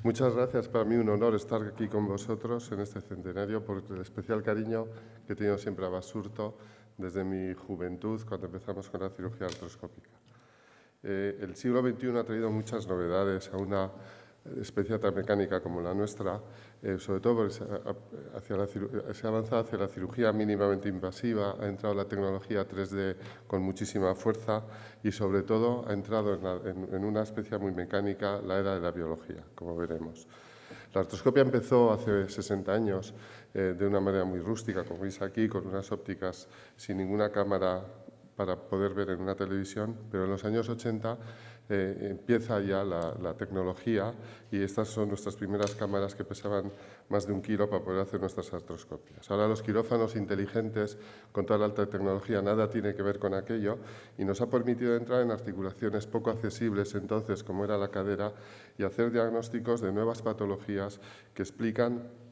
Muchas gracias. Para mí un honor estar aquí con vosotros en este centenario por el especial cariño que he tenido siempre a Basurto desde mi juventud, cuando empezamos con la cirugía artroscópica. El siglo XXI ha traído muchas novedades a una especie tan mecánica como la nuestra, sobre todo porque se ha avanzado hacia la cirugía mínimamente invasiva, ha entrado la tecnología 3D con muchísima fuerza y sobre todo ha entrado en una especie muy mecánica, la era de la biología, como veremos. La artroscopia empezó hace 60 años de una manera muy rústica, como veis aquí, con unas ópticas sin ninguna cámara para poder ver en una televisión, pero en los años 80 empieza ya la tecnología y estas son nuestras primeras cámaras que pesaban más de 1 kilo para poder hacer nuestras artroscopias. Ahora los quirófanos inteligentes, con toda la alta tecnología, nada tiene que ver con aquello y nos ha permitido entrar en articulaciones poco accesibles entonces, como era la cadera, y hacer diagnósticos de nuevas patologías que explican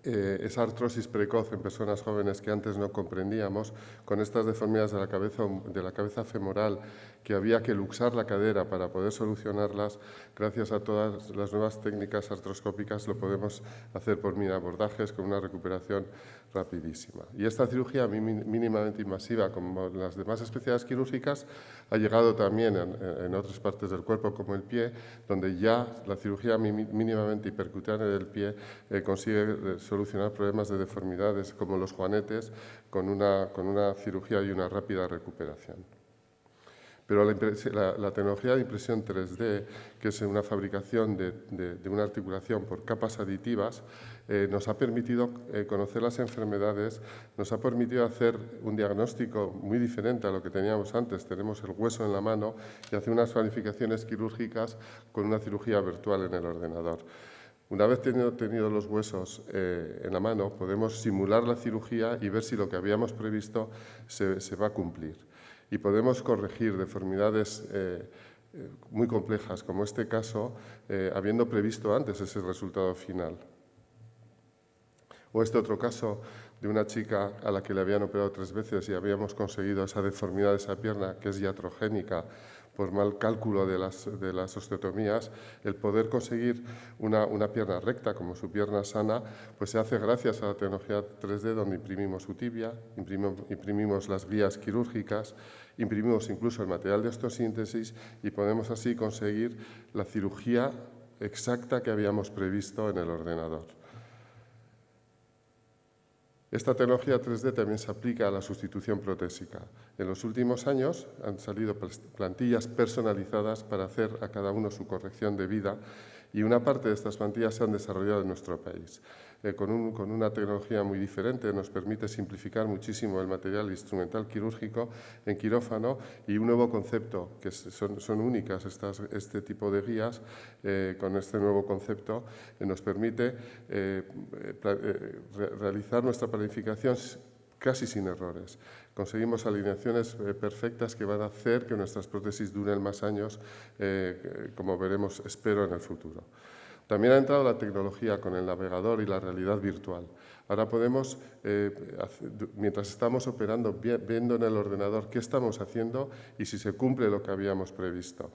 esa artrosis precoz en personas jóvenes que antes no comprendíamos, con estas deformidades de la cabeza femoral, que había que luxar la cadera para poder solucionarlas. Gracias a todas las nuevas técnicas artroscópicas lo podemos hacer por mini abordajes con una recuperación rapidísima. Y esta cirugía mínimamente invasiva, como las demás especialidades quirúrgicas, ha llegado también en otras partes del cuerpo, como el pie, donde ya la cirugía mínimamente hipercutánea del pie consigue solucionar problemas de deformidades como los juanetes con una cirugía y una rápida recuperación. Pero la tecnología de impresión 3D, que es una fabricación de una articulación por capas aditivas, nos ha permitido conocer las enfermedades, nos ha permitido hacer un diagnóstico muy diferente a lo que teníamos antes. Tenemos el hueso en la mano y hacer unas planificaciones quirúrgicas con una cirugía virtual en el ordenador. Una vez tenido los huesos en la mano, podemos simular la cirugía y ver si lo que habíamos previsto se va a cumplir. Y podemos corregir deformidades muy complejas, como este caso, habiendo previsto antes ese resultado final. O este otro caso de una chica a la que le habían operado 3 veces y habíamos conseguido esa deformidad de esa pierna, que es iatrogénica, por mal cálculo de las osteotomías, el poder conseguir una pierna recta como su pierna sana, pues se hace gracias a la tecnología 3D, donde imprimimos su tibia, imprimimos las guías quirúrgicas, imprimimos incluso el material de osteosíntesis y podemos así conseguir la cirugía exacta que habíamos previsto en el ordenador. Esta tecnología 3D también se aplica a la sustitución protésica. En los últimos años han salido plantillas personalizadas para hacer a cada uno su corrección de vida y una parte de estas plantillas se han desarrollado en nuestro país. Con una tecnología muy diferente nos permite simplificar muchísimo el material instrumental quirúrgico en quirófano y un nuevo concepto, que son únicas este tipo de guías, con este nuevo concepto nos permite realizar nuestra planificación casi sin errores. Conseguimos alineaciones perfectas que van a hacer que nuestras prótesis duren más años, como veremos, espero, en el futuro. También ha entrado la tecnología con el navegador y la realidad virtual. Ahora podemos, mientras estamos operando, viendo en el ordenador qué estamos haciendo y si se cumple lo que habíamos previsto.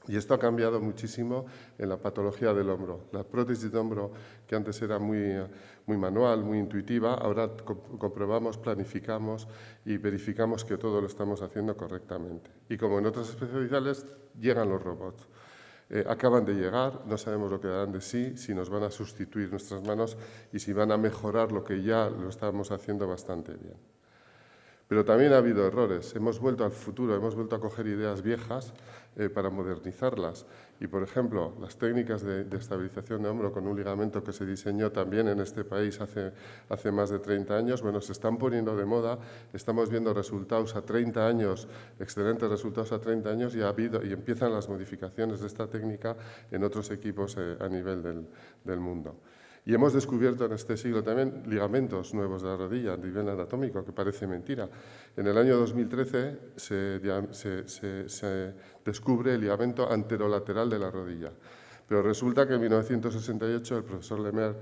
Y esto ha cambiado muchísimo en la patología del hombro. La prótesis de hombro, que antes era muy manual, muy intuitiva, ahora comprobamos, planificamos y verificamos que todo lo estamos haciendo correctamente. Y como en otras especialidades, llegan los robots. Acaban de llegar, no sabemos lo que darán de sí, si nos van a sustituir nuestras manos y si van a mejorar lo que ya lo estamos haciendo bastante bien. Pero también ha habido errores. Hemos vuelto al futuro, hemos vuelto a coger ideas viejas para modernizarlas. Y, por ejemplo, las técnicas de estabilización de hombro con un ligamento que se diseñó también en este país hace más de 30 años, bueno, se están poniendo de moda, estamos viendo resultados a 30 años, excelentes resultados a 30 años, y empiezan las modificaciones de esta técnica en otros equipos a nivel del mundo. Y hemos descubierto en este siglo también ligamentos nuevos de la rodilla a nivel anatómico, que parece mentira. En el año 2013 se descubre el ligamento anterolateral de la rodilla. Pero resulta que en 1968 el profesor Lemaire,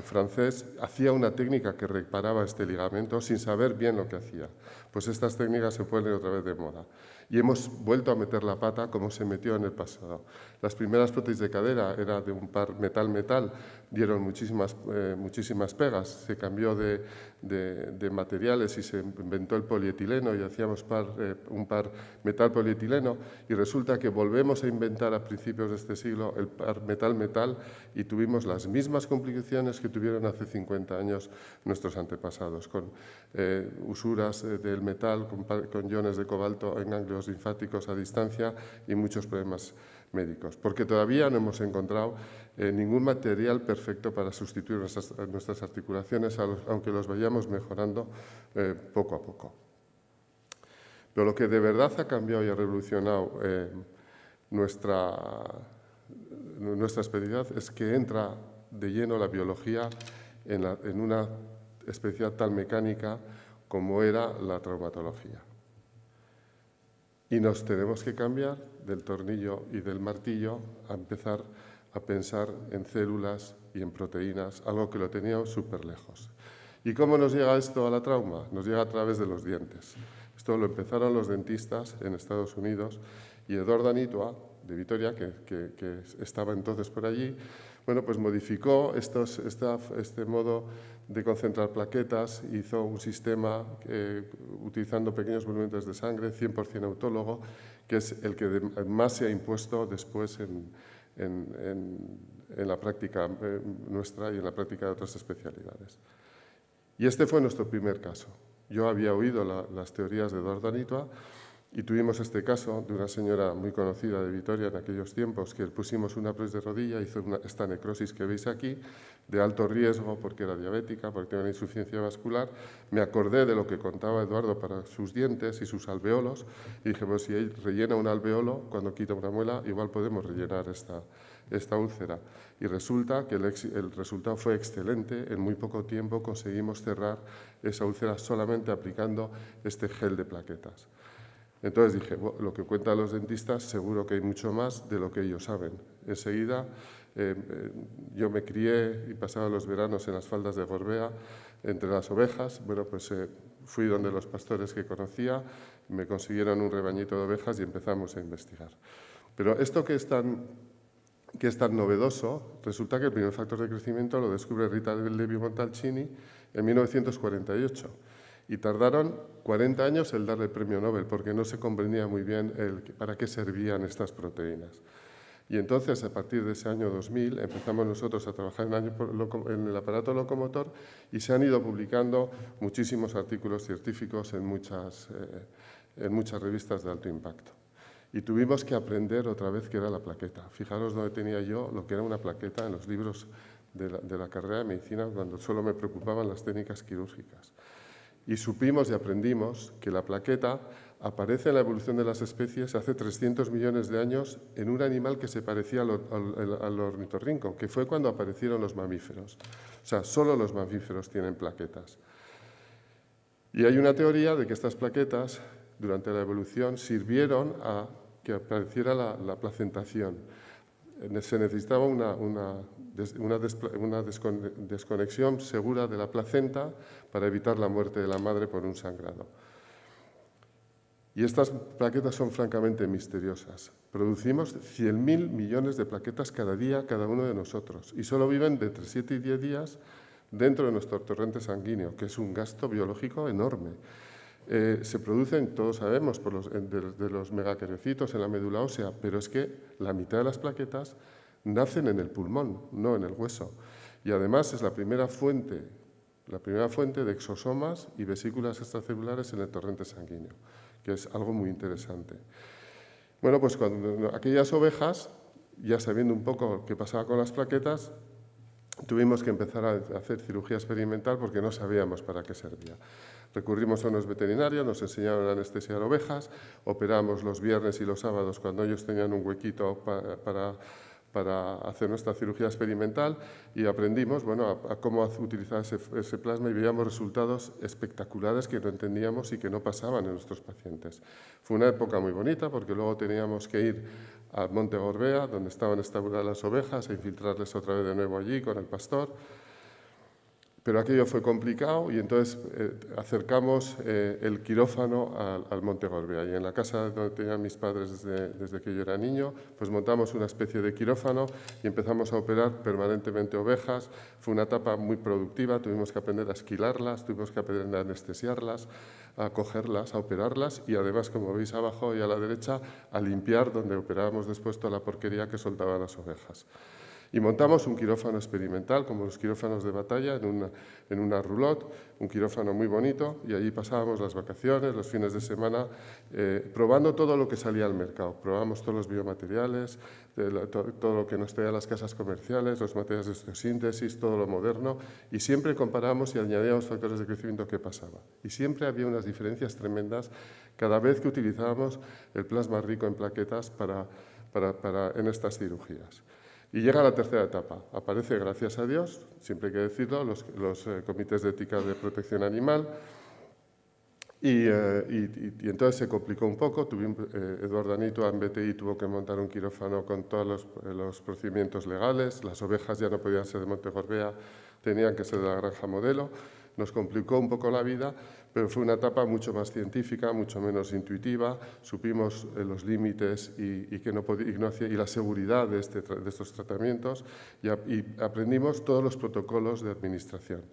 francés, hacía una técnica que reparaba este ligamento sin saber bien lo que hacía. Pues estas técnicas se ponen otra vez de moda. Y hemos vuelto a meter la pata como se metió en el pasado. Las primeras prótesis de cadera era de un par metal-metal, dieron muchísimas pegas, se cambió de materiales y se inventó el polietileno y hacíamos un par metal-polietileno, y resulta que volvemos a inventar a principios de este siglo el par metal-metal y tuvimos las mismas complicaciones que tuvieron hace 50 años nuestros antepasados, con usuras del metal, con iones de cobalto en ganglios linfáticos a distancia y muchos problemas médicos, porque todavía no hemos encontrado ningún material perfecto para sustituir nuestras articulaciones, aunque los vayamos mejorando poco a poco. Pero lo que de verdad ha cambiado y ha revolucionado nuestra especialidad es que entra de lleno la biología en una especialidad tan mecánica como era la traumatología. Y nos tenemos que cambiar del tornillo y del martillo a empezar a pensar en células y en proteínas, algo que lo teníamos súper lejos. ¿Y cómo nos llega esto a la trauma? Nos llega a través de los dientes. Esto lo empezaron los dentistas en Estados Unidos y Eduardo Anitua, de Vitoria, que estaba entonces por allí, bueno, pues modificó este modo de concentrar plaquetas, hizo un sistema utilizando pequeños volumentos de sangre, 100% autólogo, que es el que más se ha impuesto después en la práctica nuestra y en la práctica de otras especialidades. Y este fue nuestro primer caso. Yo había oído las teorías de Eduardo Anitua y tuvimos este caso de una señora muy conocida de Vitoria en aquellos tiempos, que pusimos una prótesis de rodilla, hizo esta necrosis que veis aquí, de alto riesgo porque era diabética, porque tenía una insuficiencia vascular. Me acordé de lo que contaba Eduardo para sus dientes y sus alveolos y dije, pues si él rellena un alveolo, cuando quita una muela, igual podemos rellenar esta úlcera. Y resulta que el resultado fue excelente. En muy poco tiempo conseguimos cerrar esa úlcera solamente aplicando este gel de plaquetas. Entonces dije, bueno, lo que cuentan los dentistas seguro que hay mucho más de lo que ellos saben. Enseguida yo me crié y pasaba los veranos en las faldas de Gorbea, entre las ovejas. Bueno, pues fui donde los pastores que conocía, me consiguieron un rebañito de ovejas y empezamos a investigar. Pero esto que es tan novedoso, resulta que el primer factor de crecimiento lo descubre Rita Levi-Montalcini en 1948. Y tardaron 40 años en darle el premio Nobel, porque no se comprendía muy bien para qué servían estas proteínas. Y entonces, a partir de ese año 2000, empezamos nosotros a trabajar en el aparato locomotor y se han ido publicando muchísimos artículos científicos en muchas revistas de alto impacto. Y tuvimos que aprender otra vez qué era la plaqueta. Fijaros dónde tenía yo lo que era una plaqueta en los libros de la carrera de medicina, cuando solo me preocupaban las técnicas quirúrgicas. Y supimos y aprendimos que la plaqueta aparece en la evolución de las especies hace 300 millones de años en un animal que se parecía al ornitorrinco, que fue cuando aparecieron los mamíferos. O sea, solo los mamíferos tienen plaquetas. Y hay una teoría de que estas plaquetas, durante la evolución, sirvieron a que apareciera la placentación. Se necesitaba una desconexión segura de la placenta para evitar la muerte de la madre por un sangrado. Y estas plaquetas son francamente misteriosas. Producimos 100.000 millones de plaquetas cada día, cada uno de nosotros, y solo viven de entre 7 y 10 días dentro de nuestro torrente sanguíneo, que es un gasto biológico enorme. Se producen, todos sabemos, de los megacariocitos en la médula ósea, pero es que la mitad de las plaquetas nacen en el pulmón, no en el hueso. Y además es la primera fuente de exosomas y vesículas extracelulares en el torrente sanguíneo, que es algo muy interesante. Bueno, pues cuando aquellas ovejas, ya sabiendo un poco qué pasaba con las plaquetas, tuvimos que empezar a hacer cirugía experimental porque no sabíamos para qué servía. Recurrimos a unos veterinarios, nos enseñaron a anestesiar ovejas, operamos los viernes y los sábados cuando ellos tenían un huequito para hacer nuestra cirugía experimental y aprendimos a cómo utilizar ese plasma y veíamos resultados espectaculares que no entendíamos y que no pasaban en nuestros pacientes. Fue una época muy bonita porque luego teníamos que ir al Monte Gorbea, donde estaban estabuladas las ovejas, a infiltrarles otra vez de nuevo allí con el pastor. Pero aquello fue complicado y entonces acercamos el quirófano al Monte Gorbea. Y en la casa donde tenían mis padres desde que yo era niño, pues montamos una especie de quirófano y empezamos a operar permanentemente ovejas. Fue una etapa muy productiva, tuvimos que aprender a esquilarlas, tuvimos que aprender a anestesiarlas, a cogerlas, a operarlas y además, como veis abajo y a la derecha, a limpiar donde operábamos después toda la porquería que soltaban las ovejas. Y montamos un quirófano experimental, como los quirófanos de batalla, en una roulotte, un quirófano muy bonito, y allí pasábamos las vacaciones, los fines de semana, probando todo lo que salía al mercado. Probamos todos los biomateriales, todo lo que nos traían las casas comerciales, los materiales de osteosíntesis, todo lo moderno, y siempre comparamos y añadíamos factores de crecimiento que pasaba. Y siempre había unas diferencias tremendas cada vez que utilizábamos el plasma rico en plaquetas en estas cirugías. Y llega la tercera etapa. Aparece, gracias a Dios, siempre hay que decirlo, los comités de ética de protección animal. Y entonces se complicó un poco. Eduardo Anito en BTI tuvo que montar un quirófano con todos los procedimientos legales. Las ovejas ya no podían ser de Monte Gorbea, tenían que ser de la granja modelo. Nos complicó un poco la vida, pero fue una etapa mucho más científica, mucho menos intuitiva. Supimos los límites y la seguridad de estos tratamientos y aprendimos todos los protocolos de administración.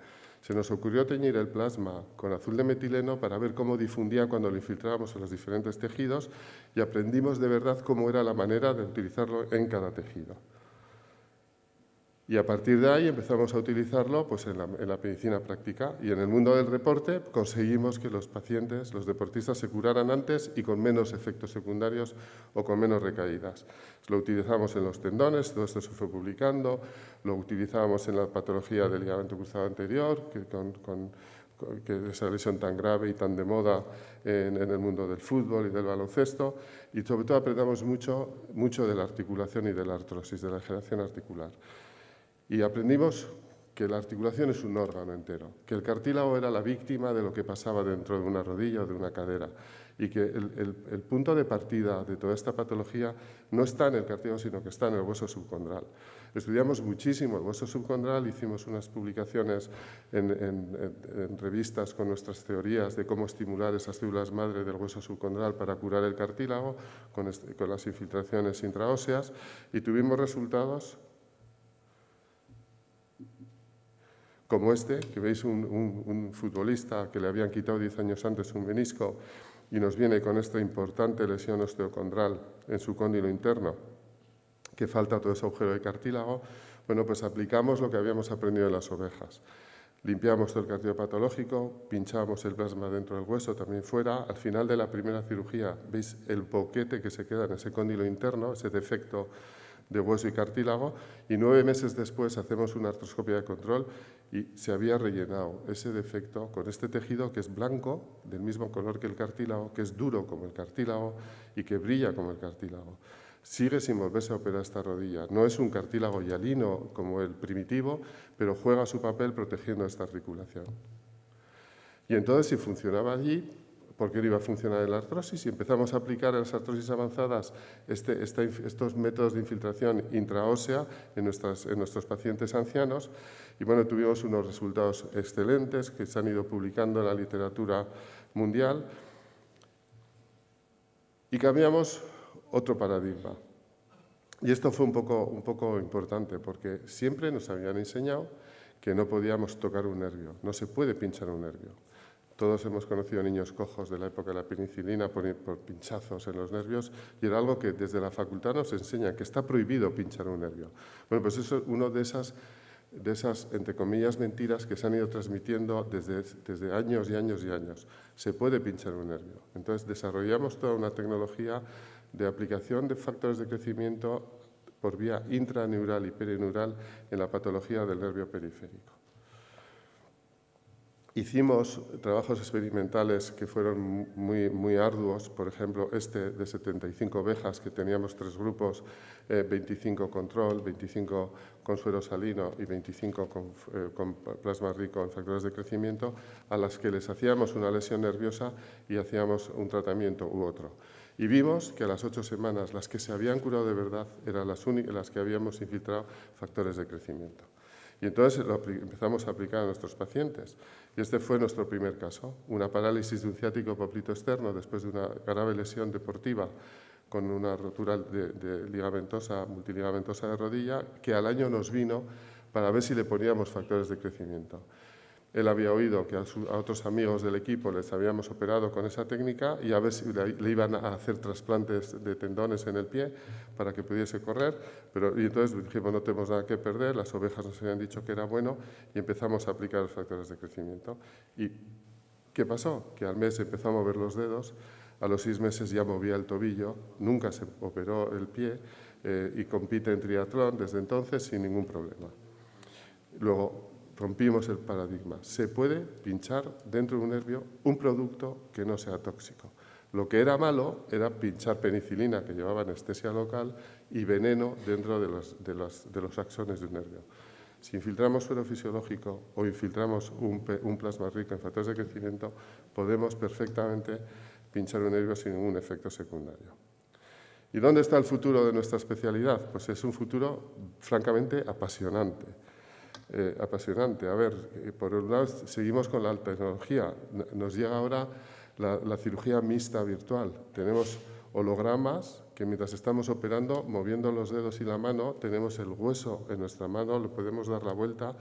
Se nos ocurrió teñir el plasma con azul de metileno para ver cómo difundía cuando lo infiltrábamos en los diferentes tejidos y aprendimos de verdad cómo era la manera de utilizarlo en cada tejido. Y a partir de ahí empezamos a utilizarlo pues, en la medicina práctica y en el mundo del deporte conseguimos que los pacientes, los deportistas, se curaran antes y con menos efectos secundarios o con menos recaídas. Lo utilizamos en los tendones, todo esto se fue publicando, lo utilizábamos en la patología del ligamento cruzado anterior, que esa lesión tan grave y tan de moda en el mundo del fútbol y del baloncesto, y sobre todo aprendamos mucho de la articulación y de la artrosis, de la degeneración articular. Y aprendimos que la articulación es un órgano entero, que el cartílago era la víctima de lo que pasaba dentro de una rodilla o de una cadera y que el punto de partida de toda esta patología no está en el cartílago, sino que está en el hueso subcondral. Estudiamos muchísimo el hueso subcondral, hicimos unas publicaciones en revistas con nuestras teorías de cómo estimular esas células madre del hueso subcondral para curar el cartílago con las infiltraciones intraóseas y tuvimos resultados como este, que veis un futbolista que le habían quitado 10 años antes un menisco y nos viene con esta importante lesión osteocondral en su cóndilo interno, que falta todo ese agujero de cartílago. Bueno, pues aplicamos lo que habíamos aprendido en las ovejas. Limpiamos todo el cartílago patológico, pinchamos el plasma dentro del hueso, también fuera. Al final de la primera cirugía, veis el boquete que se queda en ese cóndilo interno, ese defecto de hueso y cartílago, y 9 meses después hacemos una artroscopia de control y se había rellenado ese defecto con este tejido que es blanco, del mismo color que el cartílago, que es duro como el cartílago y que brilla como el cartílago. Sigue sin volverse a operar esta rodilla. No es un cartílago hialino como el primitivo, pero juega su papel protegiendo esta articulación. Y entonces, si funcionaba allí, ¿por qué no iba a funcionar en la artrosis? Y empezamos a aplicar en las artrosis avanzadas estos métodos de infiltración intraósea en nuestros pacientes ancianos. Y bueno, tuvimos unos resultados excelentes que se han ido publicando en la literatura mundial. Y cambiamos otro paradigma. Y esto fue un poco importante porque siempre nos habían enseñado que no podíamos tocar un nervio, no se puede pinchar un nervio. Todos hemos conocido niños cojos de la época de la penicilina por pinchazos en los nervios y era algo que desde la facultad nos enseña, que está prohibido pinchar un nervio. Bueno, pues eso es una de esas, entre comillas, mentiras que se han ido transmitiendo desde años y años y años. Se puede pinchar un nervio. Entonces desarrollamos toda una tecnología de aplicación de factores de crecimiento por vía intraneural y perineural en la patología del nervio periférico. Hicimos trabajos experimentales que fueron muy arduos, por ejemplo, este de 75 ovejas, que teníamos 3 grupos, 25 control, 25 con suero salino y 25 con plasma rico en factores de crecimiento, a las que les hacíamos una lesión nerviosa y hacíamos un tratamiento u otro. Y vimos que a las 8 semanas las que se habían curado de verdad eran las que habíamos infiltrado factores de crecimiento. Y entonces empezamos a aplicar a nuestros pacientes. Y este fue nuestro primer caso, una parálisis de un ciático poplito externo después de una grave lesión deportiva con una rotura multiligamentosa de rodilla, que al año nos vino para ver si le poníamos factores de crecimiento. Él había oído que a otros amigos del equipo les habíamos operado con esa técnica y a ver si le iban a hacer trasplantes de tendones en el pie para que pudiese correr. Y entonces dijimos, no tenemos nada que perder, las ovejas nos habían dicho que era bueno y empezamos a aplicar los factores de crecimiento. ¿Y qué pasó? Que al mes empezó a mover los dedos, a los 6 meses ya movía el tobillo, nunca se operó el pie y compite en triatlón desde entonces sin ningún problema. Luego, rompimos el paradigma. Se puede pinchar dentro de un nervio un producto que no sea tóxico. Lo que era malo era pinchar penicilina, que llevaba anestesia local, y veneno dentro de los axones de un nervio. Si infiltramos suero fisiológico o infiltramos un plasma rico en factores de crecimiento, podemos perfectamente pinchar un nervio sin ningún efecto secundario. ¿Y dónde está el futuro de nuestra especialidad? Pues es un futuro francamente apasionante. A ver, por un lado seguimos con la tecnología. Nos llega ahora la cirugía mixta virtual. Tenemos hologramas que mientras estamos operando, moviendo los dedos y la mano, tenemos el hueso en nuestra mano, le podemos dar la vuelta,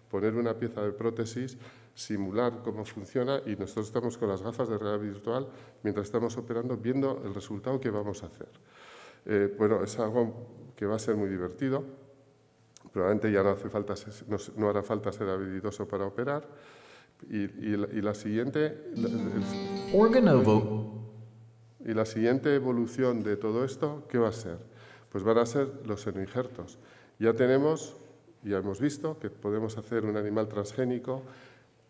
poner una pieza de prótesis, simular cómo funciona y nosotros estamos con las gafas de realidad virtual mientras estamos operando viendo el resultado que vamos a hacer. Bueno, es algo que va a ser muy divertido. Probablemente ya no hará falta ser habilidoso para operar. Y la siguiente evolución de todo esto, ¿qué va a ser? Pues van a ser los senoinjertos. Ya hemos visto que podemos hacer un animal transgénico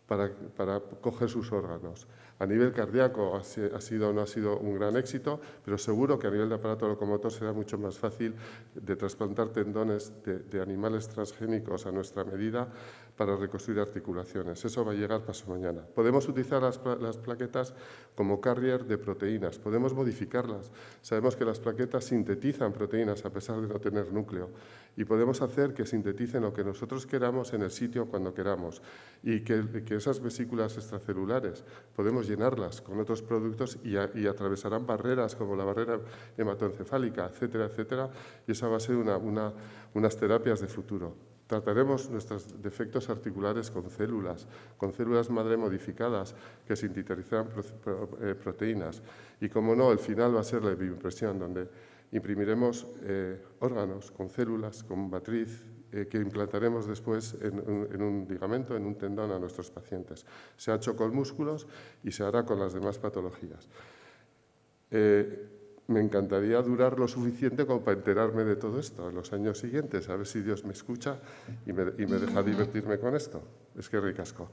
para coger sus órganos. A nivel cardíaco no ha sido un gran éxito, pero seguro que a nivel de aparato locomotor será mucho más fácil de trasplantar tendones de animales transgénicos a nuestra medida para reconstruir articulaciones. Eso va a llegar pasado mañana. Podemos utilizar las plaquetas como carrier de proteínas, podemos modificarlas. Sabemos que las plaquetas sintetizan proteínas a pesar de no tener núcleo y podemos hacer que sinteticen lo que nosotros queramos en el sitio cuando queramos y que esas vesículas extracelulares podemos llenarlas con otros productos y atravesarán barreras como la barrera hematoencefálica, etcétera, etcétera, y esa va a ser unas terapias de futuro. Trataremos nuestros defectos articulares con células madre modificadas que sintetizarán proteínas. Y como no, el final va a ser la bioimpresión, donde imprimiremos órganos con células, con matriz, que implantaremos después en un ligamento, en un tendón a nuestros pacientes. Se ha hecho con músculos y se hará con las demás patologías. Me encantaría durar lo suficiente como para enterarme de todo esto en los años siguientes, a ver si Dios me escucha y me deja divertirme con esto. Eskerrik asko.